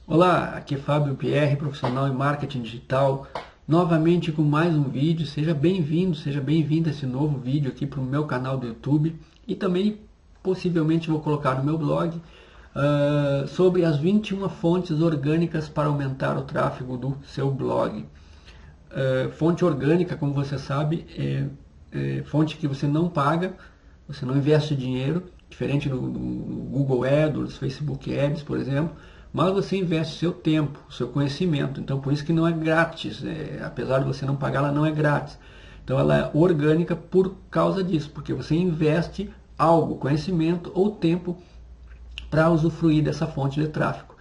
Olá, aqui é Fábio Pierre, profissional em marketing digital, novamente com mais um vídeo. Seja bem-vindo, seja bem-vinda a esse novo vídeo aqui para o meu canal do YouTube e também possivelmente vou colocar no meu blog sobre as 21 fontes orgânicas para aumentar o tráfego do seu blog. Fonte orgânica, como você sabe, é fonte que você não paga, você não investe dinheiro, diferente do Google AdWords, Facebook Ads, por exemplo, mas você investe seu tempo, seu conhecimento. Então, por isso que não é grátis, apesar de você não pagar, ela não é grátis. Então, ela é orgânica por causa disso, porque você investe algo, conhecimento ou tempo para usufruir dessa fonte de tráfego.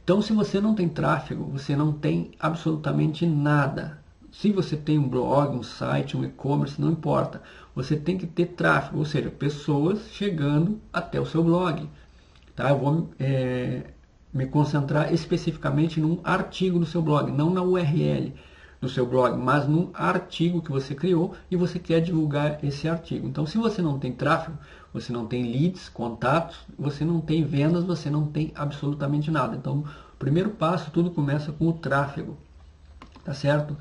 Então, se você não tem tráfego, você não tem absolutamente nada. Se você tem um blog, um site, um e-commerce, não importa. Você tem que ter tráfego, ou seja, pessoas chegando até o seu blog. Tá? Eu vou me concentrar especificamente num artigo do seu blog, não na URL do seu blog, mas num artigo que você criou e você quer divulgar esse artigo. Então, se você não tem tráfego, você não tem leads, contatos, você não tem vendas, você não tem absolutamente nada. Então, o primeiro passo, tudo começa com o tráfego, tá certo?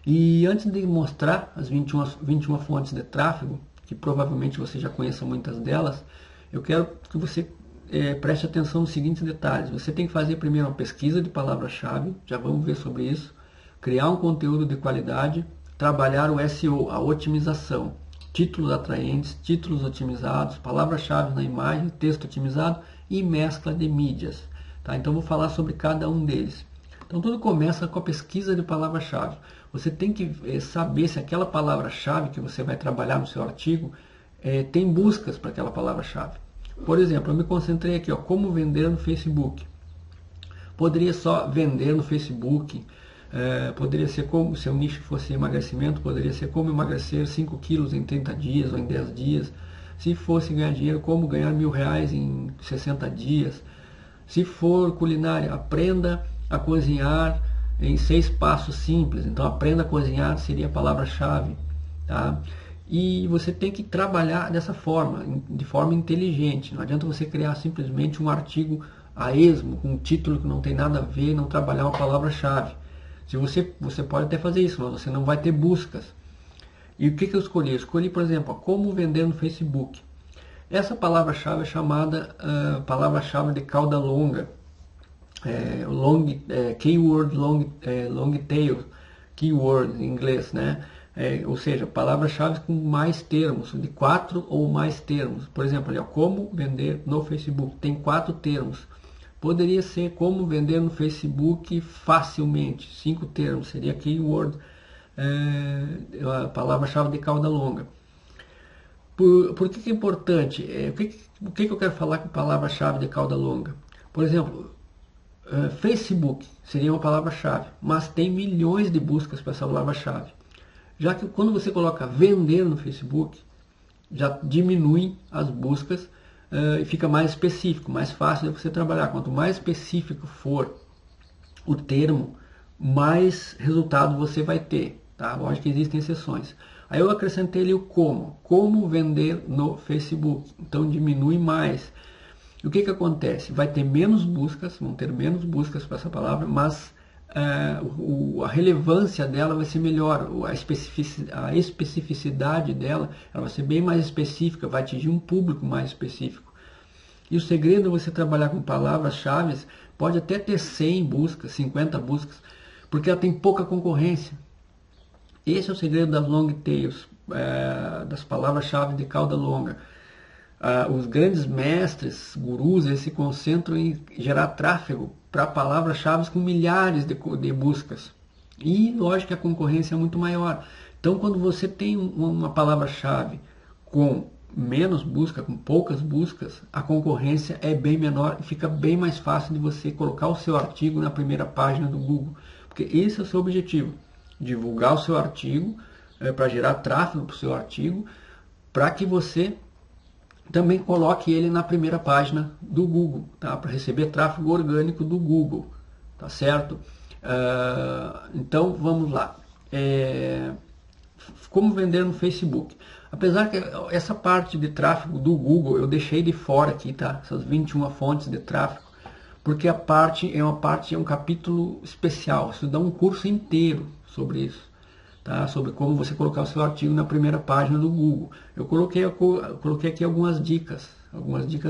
E antes de mostrar as 21 fontes de tráfego, que provavelmente você já conheça muitas delas, eu quero que você preste atenção nos seguintes detalhes. Você tem que fazer primeiro uma pesquisa de palavra-chave, já vamos ver sobre isso, criar um conteúdo de qualidade, trabalhar o SEO, a otimização, títulos atraentes, títulos otimizados, palavras-chave na imagem, texto otimizado e mescla de mídias. Tá? Então, vou falar sobre cada um deles. Então, tudo começa com a pesquisa de palavra-chave. Você tem que saber se aquela palavra-chave que você vai trabalhar no seu artigo tem buscas para aquela palavra-chave. Por exemplo, eu me concentrei aqui, como vender no Facebook. Poderia só vender no Facebook, poderia ser como, se o nicho fosse emagrecimento, poderia ser como emagrecer 5 quilos em 30 dias ou em 10 dias. Se fosse ganhar dinheiro, como ganhar R$1.000 em 60 dias. Se for culinária, aprenda a cozinhar em 6 passos simples. Então, aprenda a cozinhar seria a palavra-chave. Tá? E você tem que trabalhar dessa forma, de forma inteligente. Não adianta você criar simplesmente um artigo a esmo, com um título que não tem nada a ver, não trabalhar uma palavra-chave. Se você pode até fazer isso, mas você não vai ter buscas. E o que eu escolhi? Eu escolhi, por exemplo, como vender no Facebook. Essa palavra-chave é chamada palavra-chave de cauda longa, keyword long tail, keyword em inglês, né? Ou seja, palavras-chave com mais termos, de 4 ou mais termos. Por exemplo, ali, como vender no Facebook, tem 4 termos. Poderia ser como vender no Facebook facilmente, 5 termos, seria keyword, a palavra-chave de cauda longa. Por que é importante? O que eu quero falar com palavra-chave de cauda longa? Por exemplo, Facebook seria uma palavra-chave, mas tem milhões de buscas para essa palavra-chave. Já que quando você coloca vender no Facebook, já diminui as buscas e fica mais específico, mais fácil de você trabalhar. Quanto mais específico for o termo, mais resultado você vai ter. Tá? Lógico que existem exceções. Aí eu acrescentei ali o como vender no Facebook. Então diminui mais. E o que acontece? Vai ter menos buscas, vão ter menos buscas para essa palavra, mas a relevância dela vai ser melhor, a especificidade dela ela vai ser bem mais específica, vai atingir um público mais específico. E o segredo é você trabalhar com palavras-chave, pode até ter 100 buscas, 50 buscas, porque ela tem pouca concorrência. Esse é o segredo das long tails, das palavras-chave de cauda longa. Os grandes mestres, gurus, eles se concentram em gerar tráfego para palavras-chave com milhares de buscas. E lógico que a concorrência é muito maior. Então, quando você tem uma palavra-chave com menos busca, com poucas buscas, a concorrência é bem menor e fica bem mais fácil de você colocar o seu artigo na primeira página do Google. Porque esse é o seu objetivo, divulgar o seu artigo para gerar tráfego para o seu artigo, para que você também coloque ele na primeira página do Google, tá? Para receber tráfego orgânico do Google, tá certo? Então vamos lá. Como vender no Facebook? Apesar que essa parte de tráfego do Google eu deixei de fora aqui, tá? Essas 21 fontes de tráfego, porque é um capítulo especial. Isso dá um curso inteiro sobre isso, tá? Sobre como você colocar o seu artigo na primeira página do Google. Eu coloquei aqui algumas dicas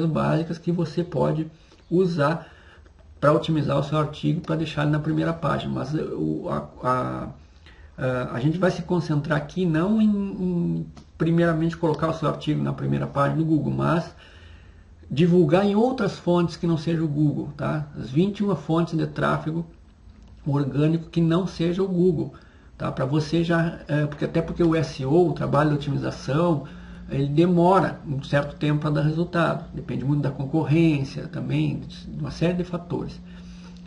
básicas que você pode usar para otimizar o seu artigo, para deixar ele na primeira página. Mas a gente vai se concentrar aqui não em primeiramente colocar o seu artigo na primeira página do Google, mas divulgar em outras fontes que não seja o Google, tá? As 21 fontes de tráfego orgânico que não seja o Google, tá? Para você já, porque o SEO, o trabalho de otimização, ele demora um certo tempo para dar resultado. Depende muito da concorrência também, de uma série de fatores.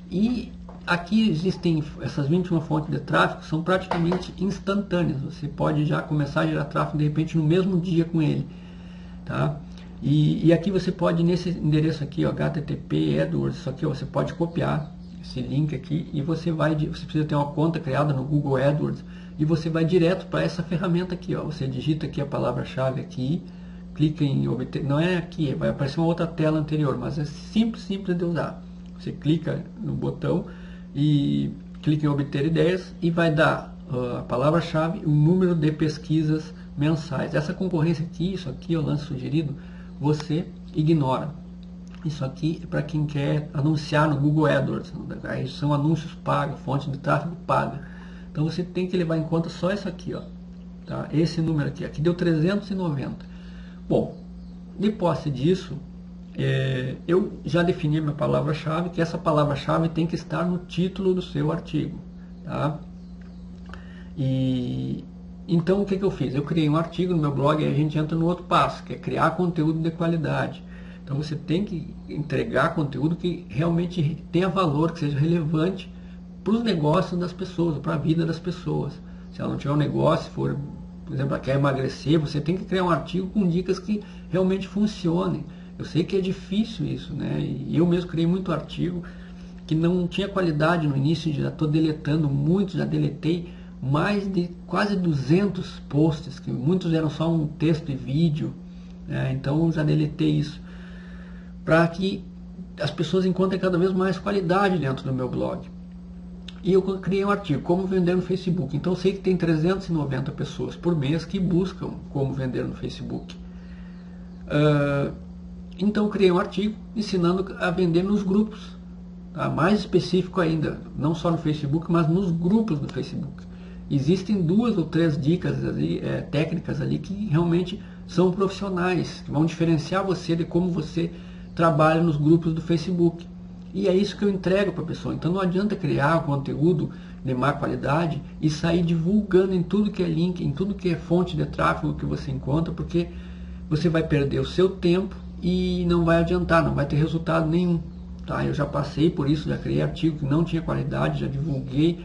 E aqui existem essas 21 fontes de tráfego, são praticamente instantâneas. Você pode já começar a gerar tráfego de repente no mesmo dia com ele, tá? E aqui você pode, nesse endereço aqui, ó, http AdWords, isso aqui, ó, você pode copiar esse link aqui e você precisa ter uma conta criada no Google AdWords e você vai direto para essa ferramenta aqui, ó. Você digita aqui a palavra-chave aqui, clica em obter, não é aqui, vai aparecer uma outra tela anterior, mas é simples de usar. Você clica no botão e clica em obter ideias e vai dar a palavra-chave, o número de pesquisas mensais. Essa concorrência aqui, isso aqui, o lance sugerido, você ignora. Isso aqui é para quem quer anunciar no Google AdWords. Aí são anúncios pagos, fonte de tráfego paga. Então você tem que levar em conta só isso aqui, ó, tá? Esse número aqui. Aqui deu 390. Bom, de posse disso, eu já defini a minha palavra-chave, que essa palavra-chave tem que estar no título do seu artigo, tá? E então o que eu fiz? Eu criei um artigo no meu blog e a gente entra no outro passo, que é criar conteúdo de qualidade. Então você tem que entregar conteúdo que realmente tenha valor, que seja relevante para os negócios das pessoas, para a vida das pessoas. Se ela não tiver um negócio, por exemplo, ela quer emagrecer, você tem que criar um artigo com dicas que realmente funcionem. Eu sei que é difícil isso, né? E eu mesmo criei muito artigo que não tinha qualidade no início, já estou deletando muitos, já deletei mais de quase 200 posts, que muitos eram só um texto e vídeo, né? Então já deletei isso, para que as pessoas encontrem cada vez mais qualidade dentro do meu blog. E eu criei um artigo, como vender no Facebook. Então eu sei que tem 390 pessoas por mês que buscam como vender no Facebook. Então eu criei um artigo ensinando a vender nos grupos, tá? Mais específico ainda, não só no Facebook, mas nos grupos do Facebook. Existem 2 ou 3 dicas ali, técnicas ali, que realmente são profissionais, que vão diferenciar você de como você trabalha nos grupos do Facebook. E é isso que eu entrego para a pessoa. Então não adianta criar conteúdo de má qualidade e sair divulgando em tudo que é link, em tudo que é fonte de tráfego que você encontra, porque você vai perder o seu tempo e não vai adiantar, não vai ter resultado nenhum, tá? Eu já passei por isso, já criei artigo que não tinha qualidade, já divulguei,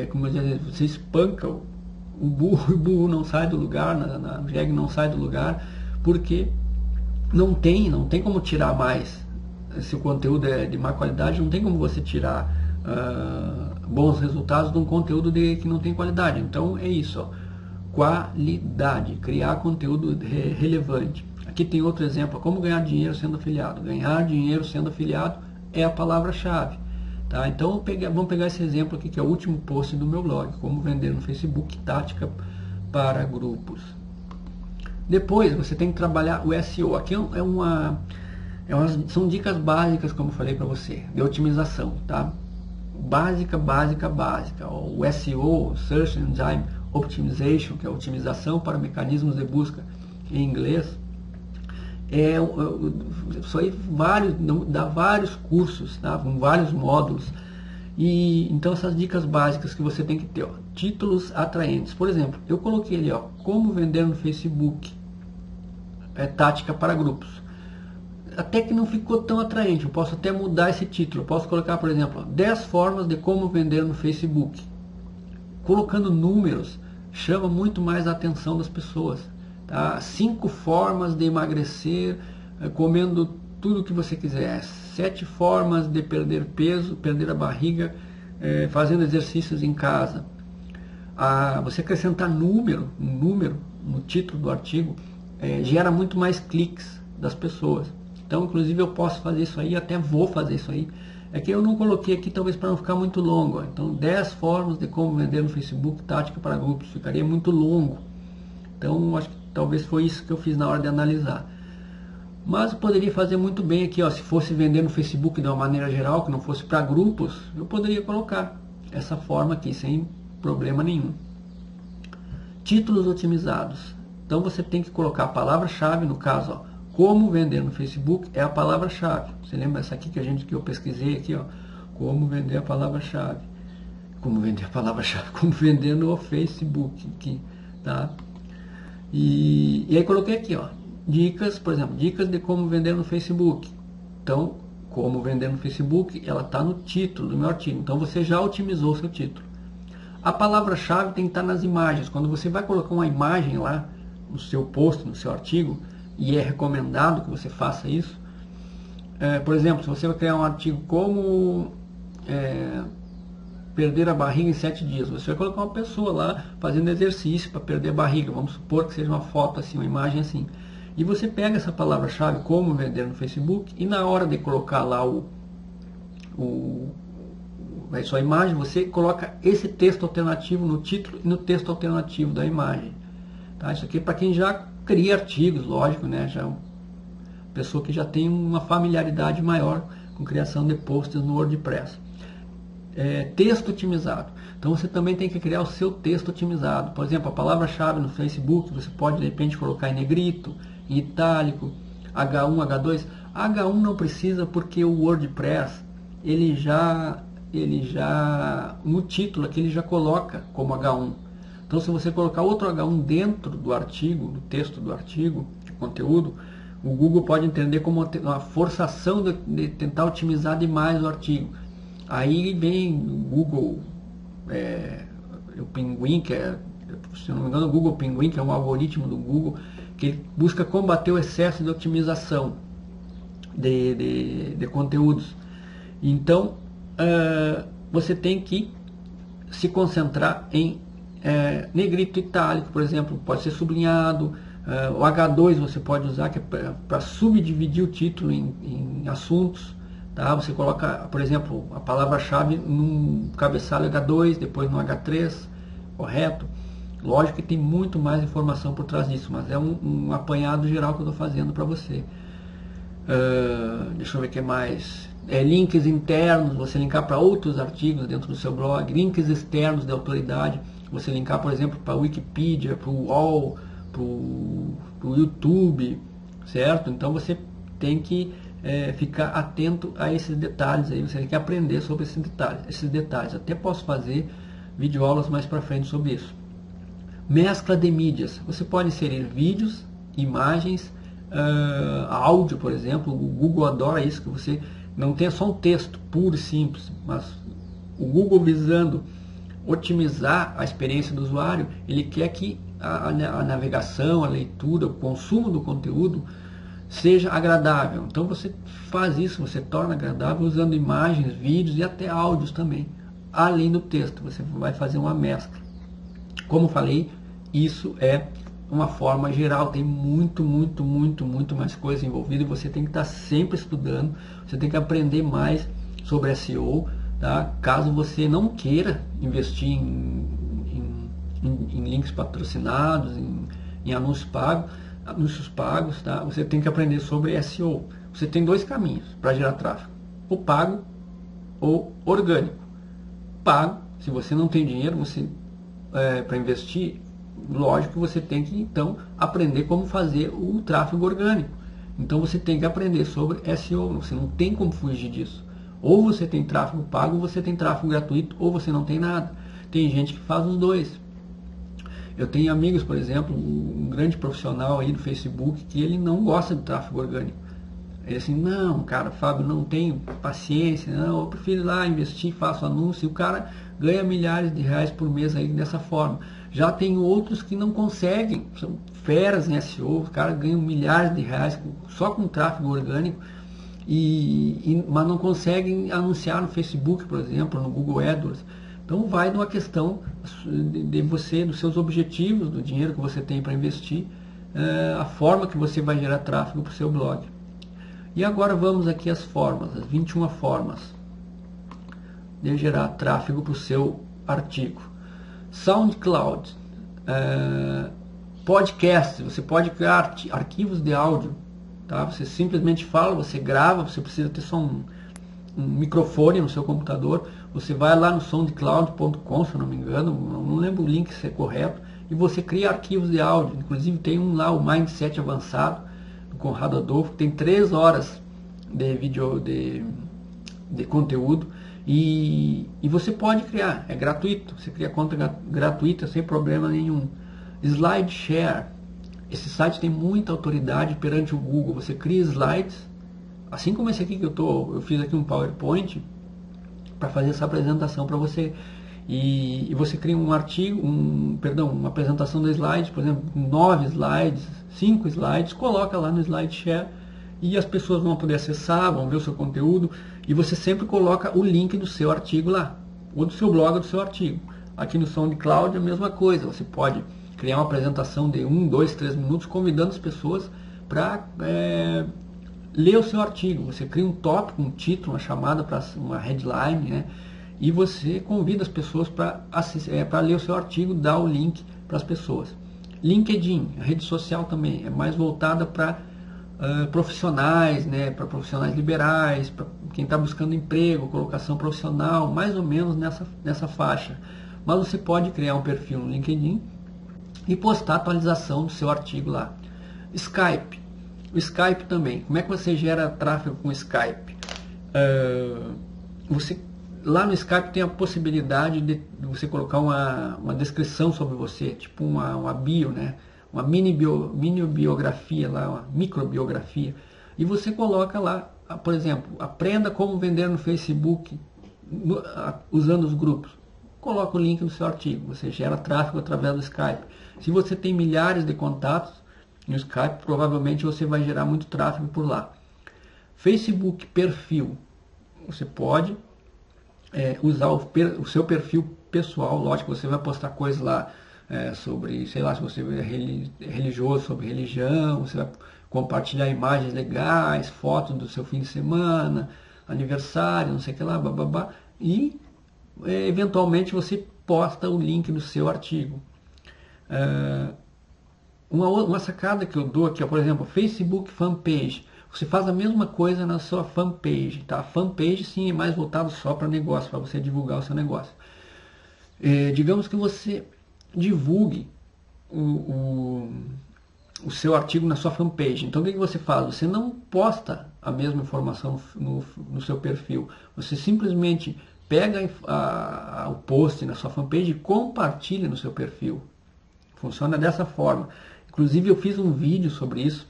como eu dizia, você espanca o burro não sai do lugar, na jegue não sai do lugar, porque não tem como tirar mais. Se o conteúdo é de má qualidade, não tem como você tirar bons resultados de um conteúdo que não tem qualidade. Então é isso, ó, qualidade, criar conteúdo relevante. Aqui tem outro exemplo, como ganhar dinheiro sendo afiliado. Ganhar dinheiro sendo afiliado é a palavra-chave, tá? Então vamos pegar esse exemplo aqui, que é o último post do meu blog, como vender no Facebook, tática para grupos. Depois você tem que trabalhar o SEO. Aqui são dicas básicas, como eu falei para você, de otimização, tá? Básica. O SEO, Search Engine Optimization, que é a otimização para mecanismos de busca em inglês, isso aí dá vários cursos, tá? Com vários módulos. E então essas dicas básicas que você tem que ter, ó, títulos atraentes. Por exemplo, eu coloquei ali, ó, como vender no Facebook, tática para grupos. Até que não ficou tão atraente, eu posso até mudar esse título. Eu posso colocar, por exemplo, 10 formas de como vender no Facebook. Colocando números chama muito mais a atenção das pessoas, tá? 5 formas de emagrecer comendo tudo que você quiser. 7 formas de perder peso, perder a barriga fazendo exercícios em casa. Você acrescentar um número no título do artigo gera muito mais cliques das pessoas. Então, inclusive, eu posso fazer isso aí, até vou fazer isso aí. É que eu não coloquei aqui, talvez para não ficar muito longo. Então, 10 formas de como vender no Facebook, tática para grupos. Ficaria muito longo. Então, acho que talvez foi isso que eu fiz na hora de analisar. Mas eu poderia fazer muito bem aqui, ó, se fosse vender no Facebook de uma maneira geral, que não fosse para grupos, eu poderia colocar essa forma aqui, sem problema nenhum. Títulos otimizados. Então, você tem que colocar a palavra-chave, no caso, ó, como vender no Facebook é a palavra-chave. Você lembra essa aqui que eu pesquisei aqui, ó? Como vender a palavra-chave. Como vender a palavra-chave. Como vender no Facebook. Aqui, tá? E aí coloquei aqui, ó. Dicas, por exemplo, dicas de como vender no Facebook. Então, como vender no Facebook, ela está no título do meu artigo. Então, você já otimizou o seu título. A palavra-chave tem que estar nas imagens. Quando você vai colocar uma imagem lá no seu post, no seu artigo, e é recomendado que você faça isso. Por exemplo, se você vai criar um artigo como perder a barriga em 7 dias, você vai colocar uma pessoa lá fazendo exercício para perder a barriga, vamos supor que seja uma foto assim, uma imagem assim. E você pega essa palavra-chave, como vender no Facebook, e na hora de colocar lá a sua imagem, você coloca esse texto alternativo no título e no texto alternativo da imagem. Tá? Isso aqui é para quem já cria artigos, lógico, né? Já pessoa que já tem uma familiaridade maior com criação de posts no WordPress. Texto otimizado. Então você também tem que criar o seu texto otimizado. Por exemplo, a palavra-chave no Facebook, você pode de repente colocar em negrito, em itálico, H1, H2. H1 não precisa porque o WordPress, ele já no título aqui ele já coloca como H1. Então, se você colocar outro H1 dentro do artigo, do texto do artigo, de conteúdo, o Google pode entender como uma forçação de tentar otimizar demais o artigo. Aí vem o Google, o Pinguim, se eu não me engano, o Google Pinguim, que é um algoritmo do Google, que ele busca combater o excesso de otimização de conteúdos. Então, você tem que se concentrar em negrito itálico, por exemplo, pode ser sublinhado. O H2 você pode usar, que é para subdividir o título em assuntos. Tá? Você coloca, por exemplo, a palavra-chave no cabeçalho H2, depois no H3, correto? Lógico que tem muito mais informação por trás disso, mas é um apanhado geral que eu estou fazendo para você. Deixa eu ver o que mais. Links internos, você linkar para outros artigos dentro do seu blog. Links externos de autoridade, você linkar, por exemplo, para a Wikipedia, para o UOL, para o YouTube, certo? Então você tem que ficar atento a esses detalhes aí, você tem que aprender sobre esses detalhes. Até posso fazer videoaulas mais para frente sobre isso. Mescla de mídias, você pode inserir vídeos, imagens, áudio, por exemplo. O Google adora isso, que você não tenha só um texto puro e simples, mas o Google, visando otimizar a experiência do usuário, ele quer que a navegação, a leitura, o consumo do conteúdo seja agradável. Então você faz isso, você torna agradável usando imagens, vídeos e até áudios também. Além do texto, você vai fazer uma mescla. Como falei, isso é uma forma geral, tem muito mais coisa envolvida e você tem que estar sempre estudando, você tem que aprender mais sobre SEO, tá? Caso você não queira investir em links patrocinados, em anúncios pagos, tá? Você tem que aprender sobre SEO. Você tem dois caminhos para gerar tráfego: o pago ou orgânico. Pago, se você não tem dinheiro para investir, lógico que você tem que então aprender como fazer o tráfego orgânico. Então você tem que aprender sobre SEO, você não tem como fugir disso. Ou você tem tráfego pago, ou você tem tráfego gratuito, ou você não tem nada. Tem gente que faz os dois. Eu tenho amigos, por exemplo, um grande profissional aí do Facebook, que ele não gosta de tráfego orgânico. Ele assim, não, cara, Fábio, não tenho paciência, não, eu prefiro ir lá investir, faço anúncio, e o cara ganha milhares de reais por mês aí dessa forma. Já tem outros que não conseguem, são feras em SEO, os caras ganham milhares de reais só com tráfego orgânico, mas não conseguem anunciar no Facebook, por exemplo, no Google AdWords. Então vai de uma questão de você, dos seus objetivos, do dinheiro que você tem para investir, a forma que você vai gerar tráfego para o seu blog. E agora vamos aqui às formas, as 21 formas de gerar tráfego para o seu artigo. SoundCloud, podcast, você pode criar arquivos de áudio, tá? Você simplesmente fala, você grava, você precisa ter só um microfone no seu computador, você vai lá no soundcloud.com, se eu não me engano, não lembro o link se é correto, e você cria arquivos de áudio. Inclusive tem um lá, o Mindset Avançado, do Conrado Adolfo, que tem 3 horas de vídeo de conteúdo, e você pode criar, é gratuito, você cria conta gratuita sem problema nenhum. SlideShare, esse site tem muita autoridade perante o Google, você cria slides, assim como esse aqui que eu fiz aqui um PowerPoint para fazer essa apresentação para você, e você cria um artigo, uma apresentação de slides, por exemplo, 9 slides, 5 slides, coloca lá no SlideShare e as pessoas vão poder acessar, vão ver o seu conteúdo, e você sempre coloca o link do seu artigo lá, ou do seu blog, ou do seu artigo. Aqui no SoundCloud é a mesma coisa, você pode criar uma apresentação de 1, 2, 3 minutos, convidando as pessoas para ler o seu artigo. Você cria um tópico, um título, uma chamada para uma headline, né? E você convida as pessoas para ler o seu artigo, dá o link para as pessoas. LinkedIn, a rede social também, é mais voltada para profissionais, né? Para profissionais liberais, para quem está buscando emprego, colocação profissional, mais ou menos nessa faixa. Mas você pode criar um perfil no LinkedIn e postar a atualização do seu artigo lá. Skype. O Skype também. Como é que você gera tráfego com o Skype? Lá no Skype tem a possibilidade de você colocar uma descrição sobre você, tipo uma bio, né? Uma mini biografia, lá, uma microbiografia. E você coloca lá, por exemplo, aprenda como vender no Facebook usando os grupos. Coloca o link no seu artigo, você gera tráfego através do Skype. Se você tem milhares de contatos no Skype, provavelmente você vai gerar muito tráfego por lá. Facebook perfil, você pode usar o seu perfil pessoal, lógico que você vai postar coisas lá sobre, sei lá, se você é religioso, sobre religião, você vai compartilhar imagens legais, fotos do seu fim de semana, aniversário, não sei o que lá, bababá, e eventualmente você posta o link do seu artigo. Uma sacada que eu dou aqui, por exemplo, Facebook Fanpage. Você faz a mesma coisa na sua fanpage, tá? A fanpage sim é mais voltado só para negócio, para você divulgar o seu negócio. Digamos que você divulgue o seu artigo na sua fanpage. Então o que você faz? Você não posta a mesma informação no seu perfil. Você simplesmente pega o post na sua fanpage e compartilha no seu perfil. Funciona dessa forma. Inclusive eu fiz um vídeo sobre isso,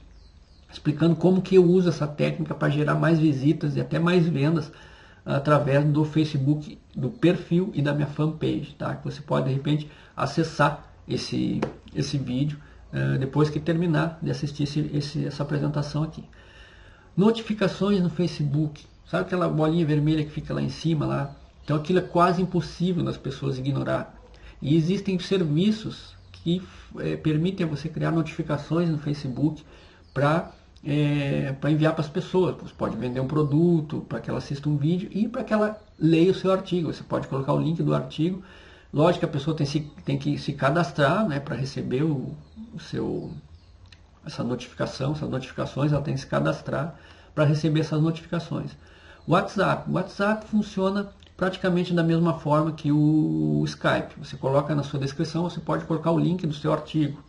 explicando como que eu uso essa técnica para gerar mais visitas e até mais vendas através do Facebook, do perfil e da minha fanpage, tá? Que você pode de repente acessar esse vídeo depois que terminar de assistir essa apresentação aqui. Notificações no Facebook, sabe aquela bolinha vermelha que fica lá em cima lá? Então aquilo é quase impossível das pessoas ignorar. E existem serviços que permitem você criar notificações no Facebook para enviar para as pessoas. Você pode vender um produto, para que ela assista um vídeo e para que ela leia o seu artigo. Você pode colocar o link do artigo. Lógico que a pessoa tem que se cadastrar, né, para receber essa notificação, essas notificações, ela tem que se cadastrar para receber essas notificações. O WhatsApp funciona praticamente da mesma forma que o Skype. Você coloca na sua descrição, você pode colocar o link do seu artigo.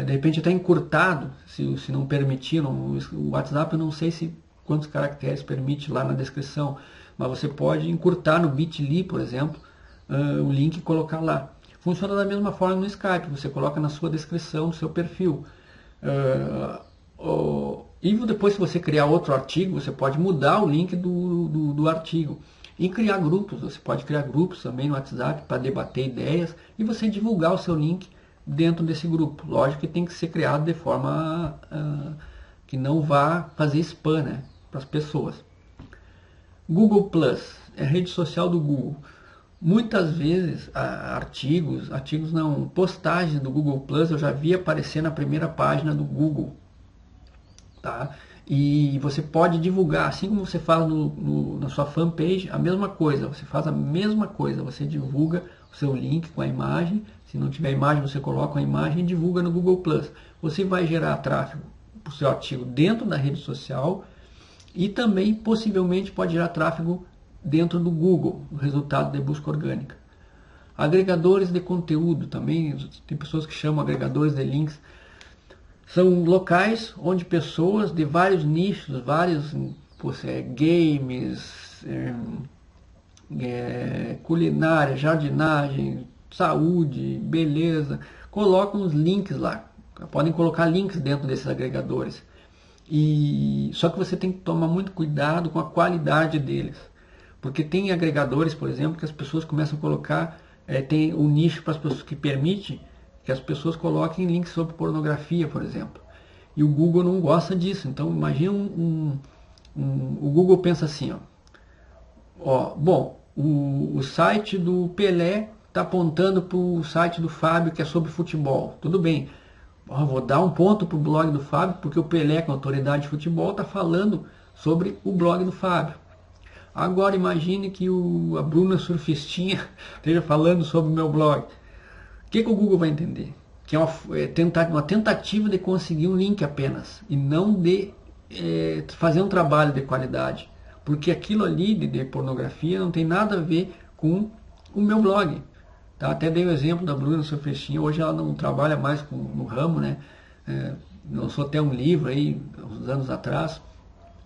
De repente até encurtado, se não permitiram, o WhatsApp eu não sei quantos caracteres permite lá na descrição, mas você pode encurtar no Bitly, por exemplo, o link e colocar lá. Funciona da mesma forma no Skype, você coloca na sua descrição do seu perfil. E depois, se você criar outro artigo, você pode mudar o link do artigo. E criar grupos, você pode criar grupos também no WhatsApp para debater ideias e você divulgar o seu link dentro desse grupo. Lógico que tem que ser criado de forma que não vá fazer spam, né, para as pessoas. Google Plus, é a rede social do Google. Muitas vezes postagens do Google Plus eu já vi aparecer na primeira página do Google. Tá? E você pode divulgar, assim como você faz na sua fanpage, a mesma coisa. Você faz a mesma coisa, você divulga o seu link com a imagem. Se não tiver imagem, você coloca a imagem e divulga no Google+. Você vai gerar tráfego para o seu artigo dentro da rede social e também possivelmente pode gerar tráfego dentro do Google, o resultado de busca orgânica. Agregadores de conteúdo também, tem pessoas que chamam agregadores de links. São locais onde pessoas de vários nichos, games, culinária, jardinagem, saúde, beleza, colocam os links lá. Podem colocar links dentro desses agregadores. Só que você tem que tomar muito cuidado com a qualidade deles. Porque tem agregadores, por exemplo, que as pessoas começam a colocar, tem um nicho para as pessoas que permite que as pessoas coloquem links sobre pornografia, por exemplo. E o Google não gosta disso. Então, imagina o Google pensa assim, o site do Pelé está apontando para o site do Fábio, que é sobre futebol. Tudo bem. Vou dar um ponto para o blog do Fábio, porque o Pelé, que é autoridade de futebol, está falando sobre o blog do Fábio. Agora imagine que a Bruna Surfistinha esteja falando sobre o meu blog. O que o Google vai entender? Que é uma tentativa de conseguir um link apenas e não de fazer um trabalho de qualidade. Porque aquilo ali de pornografia não tem nada a ver com o meu blog. Tá? Até dei o exemplo da Bruna Surfistinha. Hoje ela não trabalha mais no ramo, né? Lançou até um livro aí, uns anos atrás.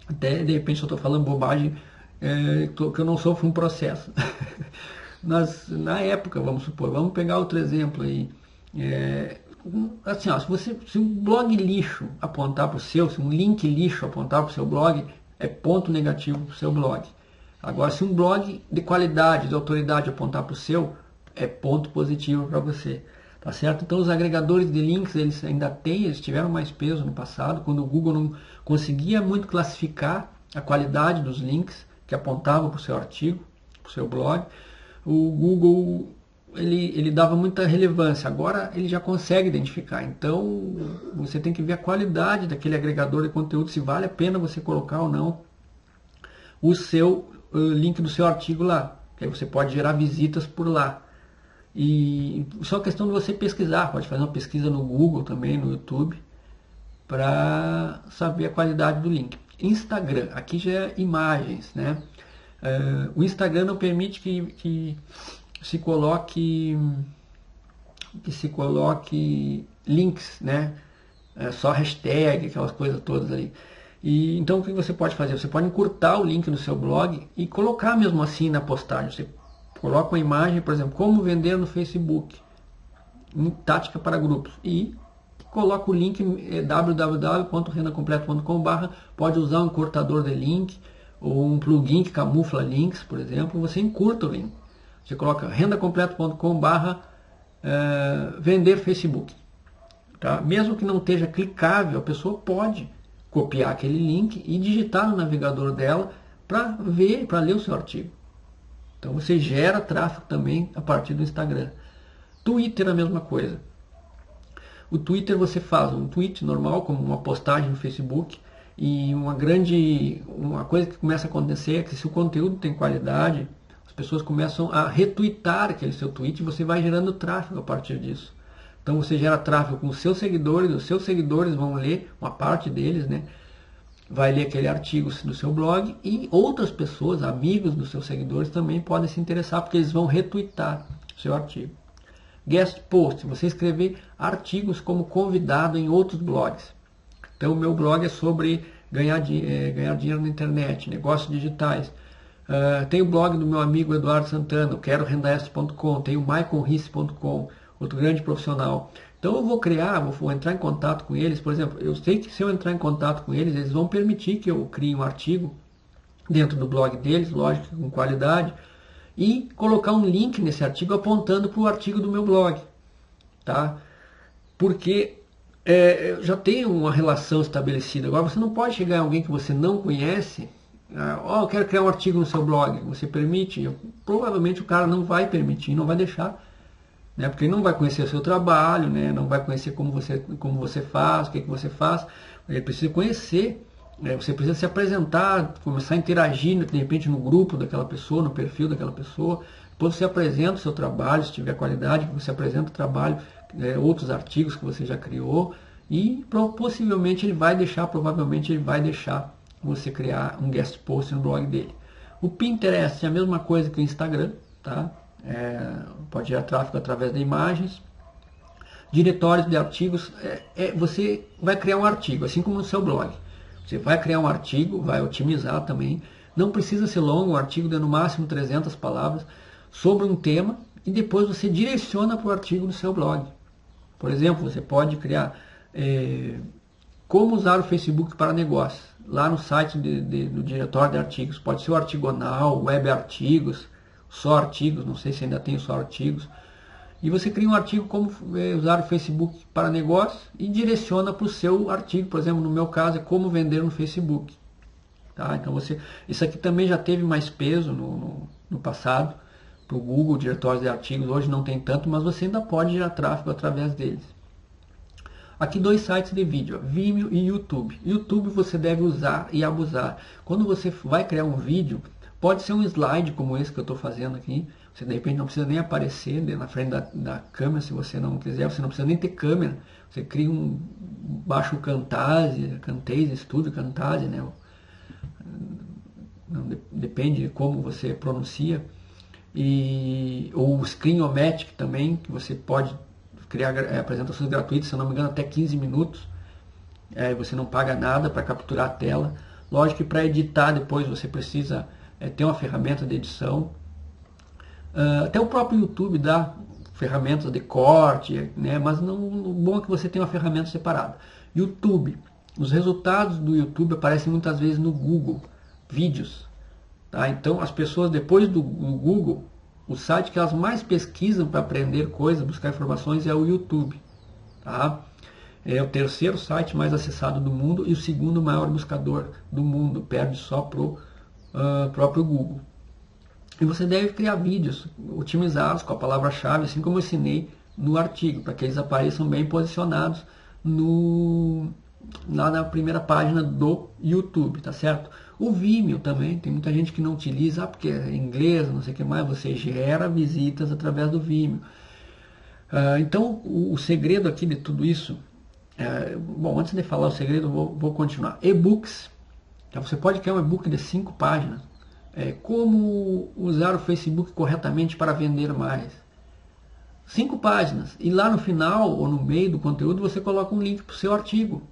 Até de repente eu estou falando bobagem, que eu não sofro um processo. Na época, vamos supor, vamos pegar outro exemplo aí. Assim, se um blog lixo apontar para o seu, se um link lixo apontar para o seu blog, é ponto negativo para o seu blog. Agora, se um blog de qualidade, de autoridade apontar para o seu, é ponto positivo para você. Tá certo? Então, os agregadores de links, eles tiveram mais peso no passado, quando o Google não conseguia muito classificar a qualidade dos links que apontavam para o seu artigo, para o seu blog. O Google ele dava muita relevância, agora ele já consegue identificar. Então você tem que ver a qualidade daquele agregador de conteúdo, se vale a pena você colocar ou não o seu link do seu artigo lá, que aí você pode gerar visitas por lá. E só questão de você pesquisar, pode fazer uma pesquisa no Google também, no YouTube, para saber a qualidade do link. Instagram, aqui já é imagens, né? O Instagram não permite que se coloque links, né? Só hashtag, aquelas coisas todas ali. E então o que você pode fazer? Você pode encurtar o link no seu blog e colocar mesmo assim na postagem. Você coloca uma imagem, por exemplo, como vender no Facebook, em tática para grupos, e coloca o link www.rendacompleto.com/, pode usar um encurtador de link ou um plugin que camufla links, por exemplo, você encurta o link. Você coloca rendacompleto.com/, vender Facebook. Tá? Mesmo que não esteja clicável, a pessoa pode copiar aquele link e digitar no navegador dela para ver, para ler o seu artigo. Então você gera tráfego também a partir do Instagram. Twitter, a mesma coisa. O Twitter você faz um tweet normal, como uma postagem no Facebook, e uma coisa que começa a acontecer é que se o conteúdo tem qualidade, as pessoas começam a retweetar aquele seu tweet e você vai gerando tráfego a partir disso. Então você gera tráfego com os seus seguidores vão ler, uma parte deles, né? Vai ler aquele artigo do seu blog, e outras pessoas, amigos dos seus seguidores, também podem se interessar, porque eles vão retweetar o seu artigo. Guest post, você escrever artigos como convidado em outros blogs. Então o meu blog é sobre ganhar dinheiro na internet, negócios digitais. Tem o blog do meu amigo Eduardo Santana, querorendaextra.com, tem o michaelrisse.com, outro grande profissional. Então eu vou entrar em contato com eles, por exemplo, eu sei que se eu entrar em contato com eles, eles vão permitir que eu crie um artigo dentro do blog deles, lógico, com qualidade, e colocar um link nesse artigo apontando para o artigo do meu blog, tá? Porque já tem uma relação estabelecida. Agora você não pode chegar em alguém que você não conhece, eu quero criar um artigo no seu blog, você permite? Provavelmente o cara não vai permitir, não vai deixar, né? Porque ele não vai conhecer o seu trabalho, né? Não vai conhecer como você faz, o que você faz. Ele precisa conhecer Você precisa se apresentar, começar a interagir de repente no grupo daquela pessoa, no perfil daquela pessoa. Depois você apresenta o seu trabalho, se tiver qualidade, você apresenta o trabalho, outros artigos que você já criou, e possivelmente provavelmente ele vai deixar você criar um guest post no blog dele. O Pinterest é a mesma coisa que o Instagram, tá? Pode gerar tráfego através de imagens. Diretórios de artigos, você vai criar um artigo, assim como no seu blog. Você vai criar um artigo, vai otimizar também. Não precisa ser longo, um artigo de no máximo 300 palavras, sobre um tema, e depois você direciona para o artigo no seu blog. Por exemplo, você pode criar como usar o Facebook para negócios, lá no site do diretório de artigos. Pode ser o Artigonal, Web Artigos, Só Artigos, não sei se ainda tem Só Artigos. E você cria um artigo como usar o Facebook para negócios e direciona para o seu artigo. Por exemplo, no meu caso é como vender no Facebook. Tá? Então isso aqui também já teve mais peso no passado para o Google, diretórios de artigos. Hoje não tem tanto, mas você ainda pode gerar tráfego através deles. Aqui 2 sites de vídeo, Vimeo e YouTube. YouTube você deve usar e abusar. Quando você vai criar um vídeo, pode ser um slide como esse que eu estou fazendo aqui. Você de repente não precisa nem aparecer na frente da câmera, se você não quiser. Você não precisa nem ter câmera. Você cria baixa o Camtasia Studio, Camtasia, né? Depende de como você pronuncia. Ou o Screen-O-Matic também, que você pode criar apresentações gratuitas, se eu não me engano, até 15 minutos. Você não paga nada para capturar a tela. Lógico que para editar depois você precisa ter uma ferramenta de edição. Até o próprio YouTube dá ferramentas de corte, né? Mas o bom é que você tem uma ferramenta separada. YouTube. Os resultados do YouTube aparecem muitas vezes no Google Vídeos. Tá? Então as pessoas depois do Google, o site que elas mais pesquisam para aprender coisas, buscar informações é o YouTube. Tá? É o 3º site mais acessado do mundo e o 2º maior buscador do mundo, perde só para o próprio Google. E você deve criar vídeos otimizados com a palavra-chave, assim como eu ensinei no artigo, para que eles apareçam bem posicionados lá na primeira página do YouTube, tá certo? O Vimeo também, tem muita gente que não utiliza, porque é inglês, não sei o que mais, você gera visitas através do Vimeo. Então, o segredo aqui de tudo isso, bom, antes de falar o segredo, vou continuar. E-books, então, você pode criar um e-book de 5 páginas, como usar o Facebook corretamente para vender mais. 5 páginas, e lá no final, ou no meio do conteúdo, você coloca um link para o seu artigo.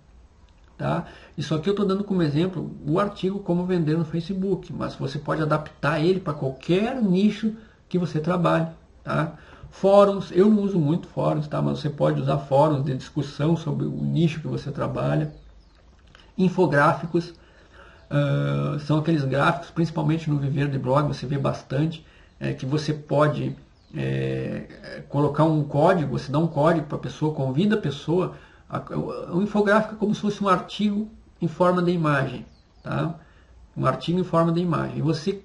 Tá? Isso aqui eu estou dando como exemplo o artigo como vender no Facebook, mas você pode adaptar ele para qualquer nicho que você trabalhe. Tá? Fóruns, eu não uso muito fóruns, tá? Mas você pode usar fóruns de discussão sobre o nicho que você trabalha. Infográficos, são aqueles gráficos, principalmente no Viver de Blog, você vê bastante, que você pode colocar um código, você dá um código para a pessoa, convida a pessoa. O infográfico é como se fosse um artigo em forma de imagem, tá? Um artigo em forma de imagem. E você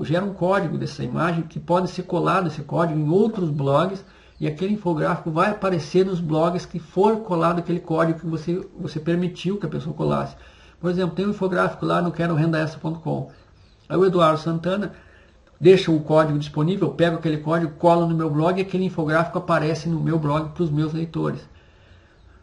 gera um código dessa imagem que pode ser colado esse código em outros blogs e aquele infográfico vai aparecer nos blogs que for colado aquele código que você permitiu que a pessoa colasse. Por exemplo, tem um infográfico lá no querorendaextra.com. Aí o Eduardo Santana deixa o código disponível, eu pego aquele código, colo no meu blog e aquele infográfico aparece no meu blog para os meus leitores.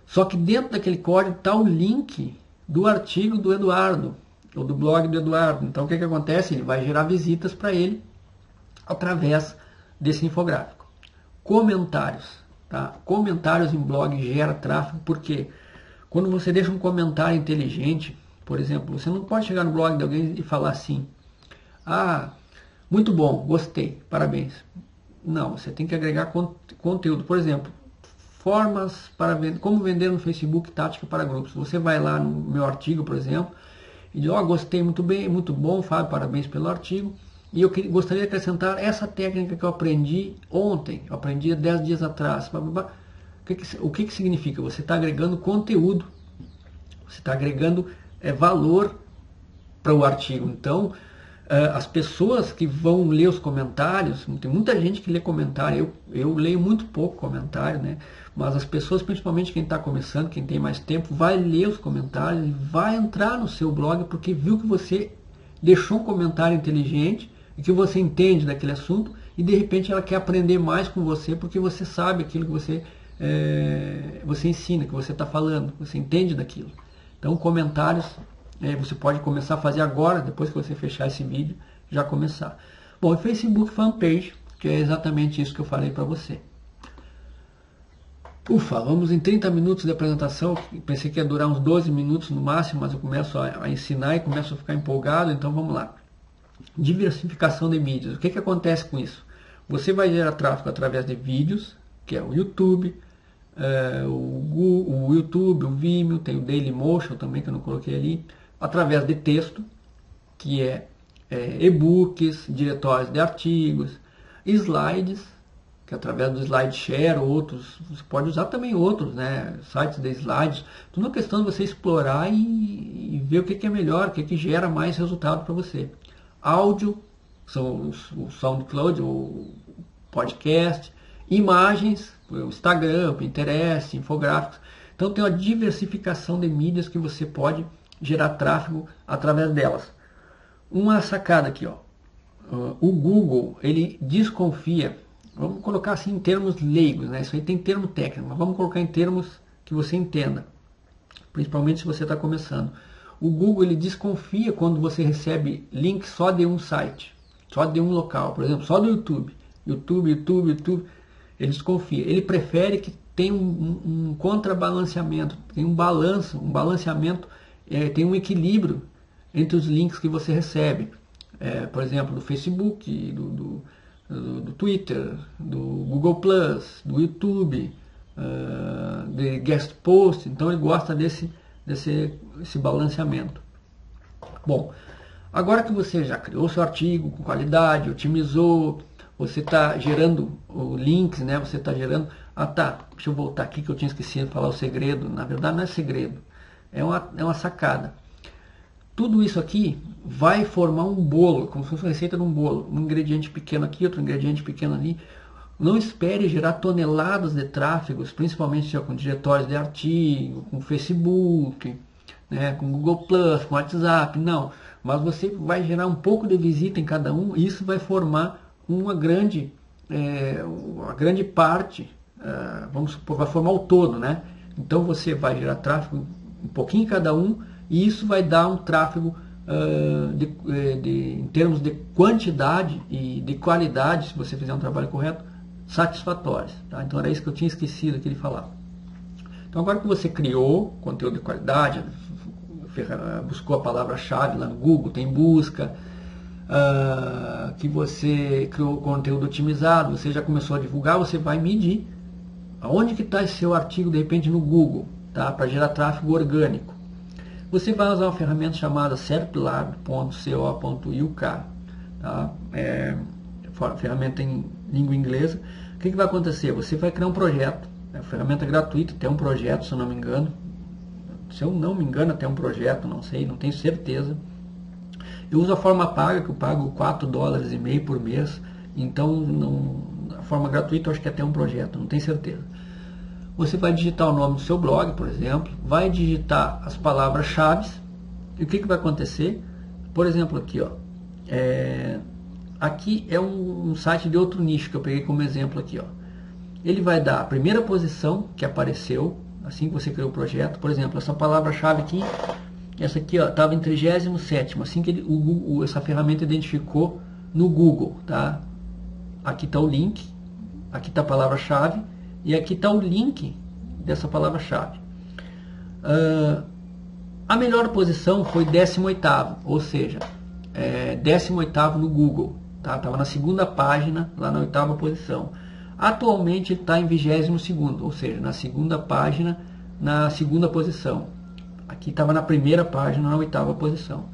Só que dentro daquele código está o link do artigo do Eduardo, ou do blog do Eduardo. Então o que acontece? Ele vai gerar visitas para ele através desse infográfico. Comentários. Tá? Comentários em blog gera tráfego, porque quando você deixa um comentário inteligente, por exemplo, você não pode chegar no blog de alguém e falar assim: ah, muito bom, gostei, parabéns. Não, você tem que agregar conteúdo. Por exemplo, formas para vender, como vender no Facebook, tática para grupos. Você vai lá no meu artigo, por exemplo, e diz: ó, gostei, muito bem, muito bom, Fábio, parabéns pelo artigo. E eu gostaria de acrescentar essa técnica que eu aprendi ontem, eu aprendi há 10 dias atrás. O que significa? Você está agregando conteúdo, você está agregando valor para o artigo. Então, As pessoas que vão ler os comentários, tem muita gente que lê comentário, eu leio muito pouco comentário, né? Mas as pessoas, principalmente quem está começando, quem tem mais tempo, vai ler os comentários, vai entrar no seu blog porque viu que você deixou um comentário inteligente e que você entende daquele assunto e de repente ela quer aprender mais com você porque você sabe aquilo que você ensina, que você está falando, você entende daquilo. Então, comentários você pode começar a fazer agora, depois que você fechar esse vídeo, já começar. Bom, e Facebook Fanpage, que é exatamente isso que eu falei para você. Ufa, vamos em 30 minutos de apresentação, pensei que ia durar uns 12 minutos no máximo, mas eu começo a ensinar e começo a ficar empolgado, então vamos lá. Diversificação de mídias, o que acontece com isso? Você vai gerar tráfego através de vídeos, que é o YouTube, o YouTube, o Vimeo, tem o Dailymotion também, que eu não coloquei ali, através de texto, que é e-books, diretórios de artigos, slides, que através do SlideShare, outros, você pode usar também outros, né, sites de slides, tudo uma questão de você explorar e ver o que é melhor, o que gera mais resultado para você. Áudio, são o SoundCloud, o podcast, imagens, o Instagram, o Pinterest, infográficos. Então tem uma diversificação de mídias que você pode gerar tráfego através delas. Uma sacada aqui, ó. O Google, ele desconfia, vamos colocar assim em termos leigos, né? Isso aí tem termo técnico, mas vamos colocar em termos que você entenda, principalmente se você está começando. O Google, ele desconfia quando você recebe link só de um site, só de um local, por exemplo, só do YouTube. YouTube, ele desconfia. Ele prefere que tenha um contrabalanceamento, tem um balanceamento, tem um equilíbrio entre os links que você recebe. Por exemplo, do Facebook, do Twitter, do Google+, do YouTube, de guest post. Então ele gosta desse balanceamento. Bom, agora que você já criou seu artigo com qualidade, otimizou, você está gerando links, né? Você está gerando... Ah, tá, deixa eu voltar aqui que eu tinha esquecido de falar o segredo. Na verdade não é segredo, é uma sacada. Tudo isso aqui vai formar um bolo, como se fosse uma receita de um bolo. Um ingrediente pequeno aqui, outro ingrediente pequeno ali. Não espere gerar toneladas de tráfegos, principalmente com diretórios de artigo, com Facebook, né, com Google+, com WhatsApp, não. Mas você vai gerar um pouco de visita em cada um e isso vai formar uma grande parte, vamos supor, vai formar o todo, né? Então você vai gerar tráfego um pouquinho em cada um e isso vai dar um tráfego em termos de quantidade e de qualidade, se você fizer um trabalho correto, satisfatórios. Tá? Então era isso que eu tinha esquecido aqui de falar. Então agora que você criou conteúdo de qualidade, buscou a palavra-chave lá no Google, tem busca, que você criou conteúdo otimizado, você já começou a divulgar, você vai medir aonde que está esse seu artigo de repente no Google, tá? Para gerar tráfego orgânico. Você vai usar uma ferramenta chamada serplab.co.uk, tá? Ferramenta em língua inglesa. O que vai acontecer? Você vai criar um projeto, é uma ferramenta gratuita, tem um projeto, se eu não me engano. Se eu não me engano, até um projeto, não sei, não tenho certeza. Eu uso a forma paga, que eu pago $4,50 por mês. Então, a forma gratuita eu acho que é até um projeto, não tenho certeza. Você vai digitar o nome do seu blog, por exemplo, vai digitar as palavras-chave. E o que vai acontecer? Por exemplo, aqui, ó. Aqui é um site de outro nicho que eu peguei como exemplo aqui, ó. Ele vai dar a primeira posição que apareceu assim que você criou o projeto. Por exemplo, essa palavra-chave aqui, essa aqui estava em 37º, assim que essa ferramenta identificou no Google, tá? Aqui está o link, aqui está a palavra-chave e aqui está o link dessa palavra-chave. A melhor posição foi 18º, ou seja, 18º no Google, tá? Estava na segunda página, lá na 8ª posição. Atualmente está em 22º, ou seja, na segunda página, na segunda posição. Aqui estava na primeira página, na 8ª posição.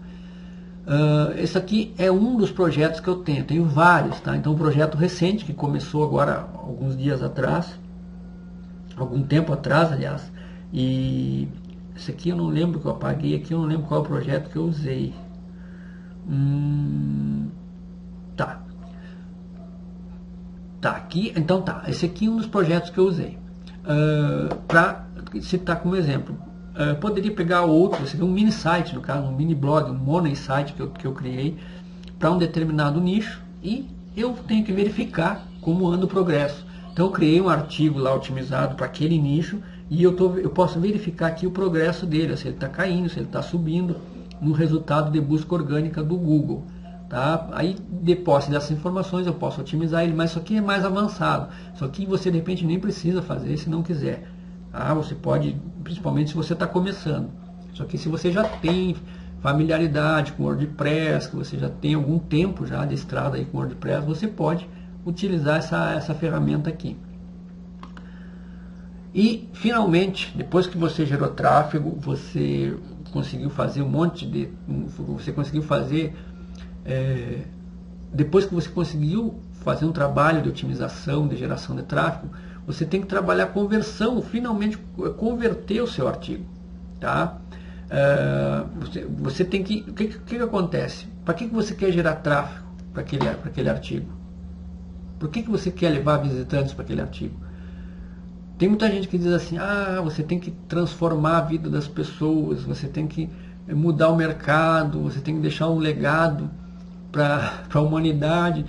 Esse aqui é um dos projetos que eu tenho vários, tá? Então um projeto recente que começou agora alguns dias atrás, algum tempo atrás, aliás, e esse aqui eu não lembro que eu apaguei aqui, eu não lembro qual é o projeto que eu usei. Tá. Tá, aqui, então tá. Esse aqui é um dos projetos que eu usei. Para citar como exemplo. Poderia pegar outro, seria um mini site, no caso, um mini blog, um money site que eu criei para um determinado nicho e eu tenho que verificar como anda o progresso. Então eu criei um artigo lá otimizado para aquele nicho e eu posso verificar aqui o progresso dele, se ele está caindo, se ele está subindo no resultado de busca orgânica do Google. Tá? Aí, depois dessas informações, eu posso otimizar ele, mas isso aqui é mais avançado. Isso aqui você, de repente, nem precisa fazer se não quiser. Tá? Você pode, principalmente se você está começando. Só que se você já tem familiaridade com WordPress, que você já tem algum tempo já de estrada aí com WordPress, você pode utilizar essa ferramenta aqui. E, finalmente, depois que você gerou tráfego, você conseguiu fazer um monte de... Você conseguiu fazer... depois que você conseguiu fazer um trabalho de otimização, de geração de tráfego, você tem que trabalhar a conversão, finalmente converter o seu artigo. Tá? Você tem que... O que acontece? Para que você quer gerar tráfego para aquele artigo? Por que você quer levar visitantes para aquele artigo? Tem muita gente que diz assim, você tem que transformar a vida das pessoas, você tem que mudar o mercado, você tem que deixar um legado para a humanidade.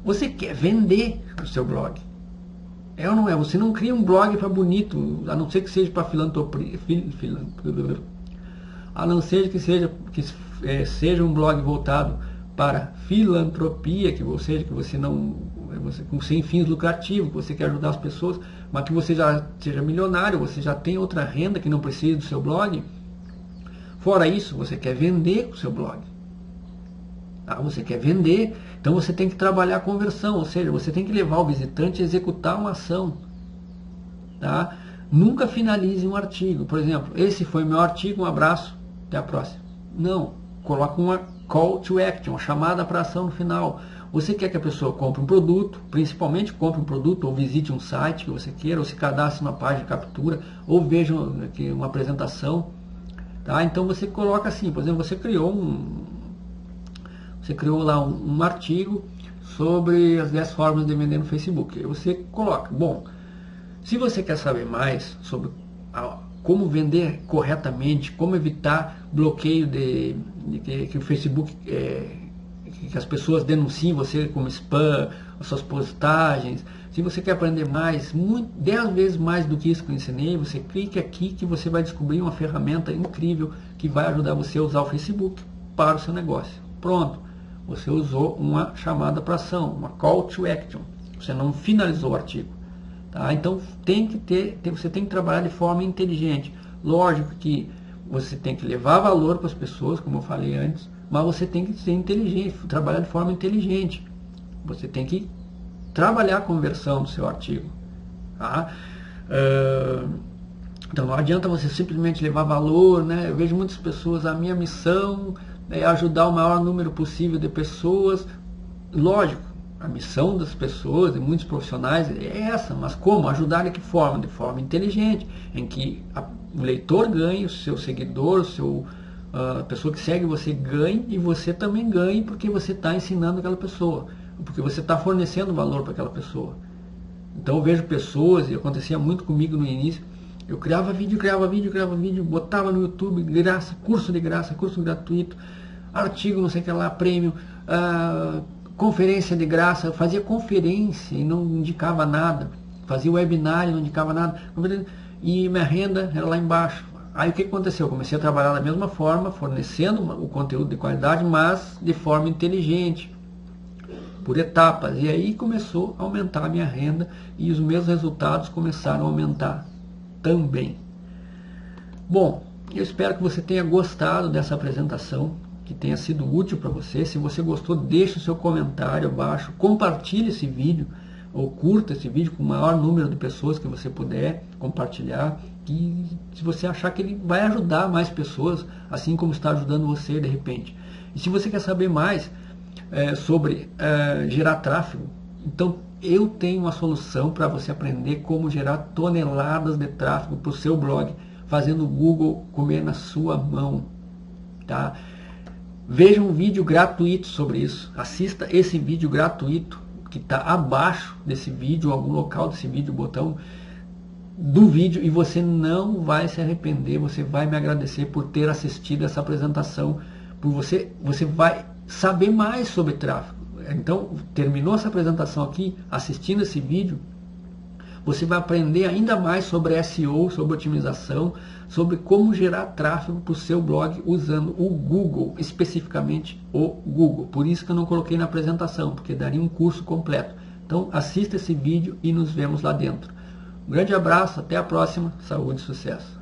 Você quer vender o seu blog. É ou não é? Você não cria um blog para bonito, a não ser que seja para filantropia, a não ser que seja um blog voltado para filantropia, ou seja, que você não, sem fins lucrativos, que você quer ajudar as pessoas, mas que você já seja milionário, você já tem outra renda que não precisa do seu blog. Fora isso, você quer vender o seu blog. Você quer vender, então você tem que trabalhar a conversão, ou seja, você tem que levar o visitante a executar uma ação. Tá? Nunca finalize um artigo. Por exemplo, esse foi meu artigo, um abraço, até a próxima. Não, coloca uma call to action, uma chamada para ação no final. Você quer que a pessoa compre um produto, principalmente compre um produto ou visite um site que você queira, ou se cadastre numa página de captura, ou veja uma apresentação. Tá? Então você coloca assim, por exemplo, você criou lá um artigo sobre as 10 formas de vender no Facebook. Aí você coloca, bom, se você quer saber mais sobre como vender corretamente, como evitar bloqueio que o Facebook, que as pessoas denunciem você como spam, as suas postagens, se você quer aprender mais, 10 vezes mais do que isso que eu ensinei, você clique aqui que você vai descobrir uma ferramenta incrível que vai ajudar você a usar o Facebook para o seu negócio. Pronto, você usou uma chamada para ação, uma call to action, você não finalizou o artigo. Tá? Então você tem que trabalhar de forma inteligente. Lógico que você tem que levar valor para as pessoas, como eu falei antes, mas você tem que ser inteligente, trabalhar de forma inteligente. Você tem que trabalhar a conversão do seu artigo. Tá? Então não adianta você simplesmente levar valor, né? Eu vejo muitas pessoas, a minha missão é ajudar o maior número possível de pessoas. Lógico, a missão das pessoas, de muitos profissionais, é essa, mas como? Ajudar de que forma? De forma inteligente, em que o leitor ganhe, o seu seguidor, a pessoa que segue você ganhe e você também ganhe porque você está ensinando aquela pessoa, porque você está fornecendo valor para aquela pessoa. Então eu vejo pessoas, e acontecia muito comigo no início, eu criava vídeo, botava no YouTube, curso gratuito, artigo, não sei o que lá, prêmio, conferência de graça, eu fazia conferência e não indicava nada, fazia webinar e não indicava nada, e minha renda era lá embaixo. Aí o que aconteceu? Eu comecei a trabalhar da mesma forma, fornecendo o conteúdo de qualidade, mas de forma inteligente, por etapas. E aí começou a aumentar a minha renda e os meus resultados começaram a aumentar também. Bom, eu espero que você tenha gostado dessa apresentação, que tenha sido útil para você. Se você gostou, deixe o seu comentário abaixo, compartilhe esse vídeo, ou curta esse vídeo com o maior número de pessoas que você puder compartilhar, e se você achar que ele vai ajudar mais pessoas, assim como está ajudando você de repente. E se você quer saber mais sobre gerar tráfego, então eu tenho uma solução para você aprender como gerar toneladas de tráfego para o seu blog, fazendo o Google comer na sua mão. Tá? Veja um vídeo gratuito sobre isso. Assista esse vídeo gratuito que está abaixo desse vídeo, algum local desse vídeo, o botão do vídeo, e você não vai se arrepender. Você vai me agradecer por ter assistido essa apresentação, por você vai saber mais sobre tráfego. Então, terminou essa apresentação aqui, assistindo esse vídeo, você vai aprender ainda mais sobre SEO, sobre otimização, sobre como gerar tráfego para o seu blog usando o Google, especificamente o Google. Por isso que eu não coloquei na apresentação, porque daria um curso completo. Então assista esse vídeo e nos vemos lá dentro. Um grande abraço, até a próxima, saúde e sucesso.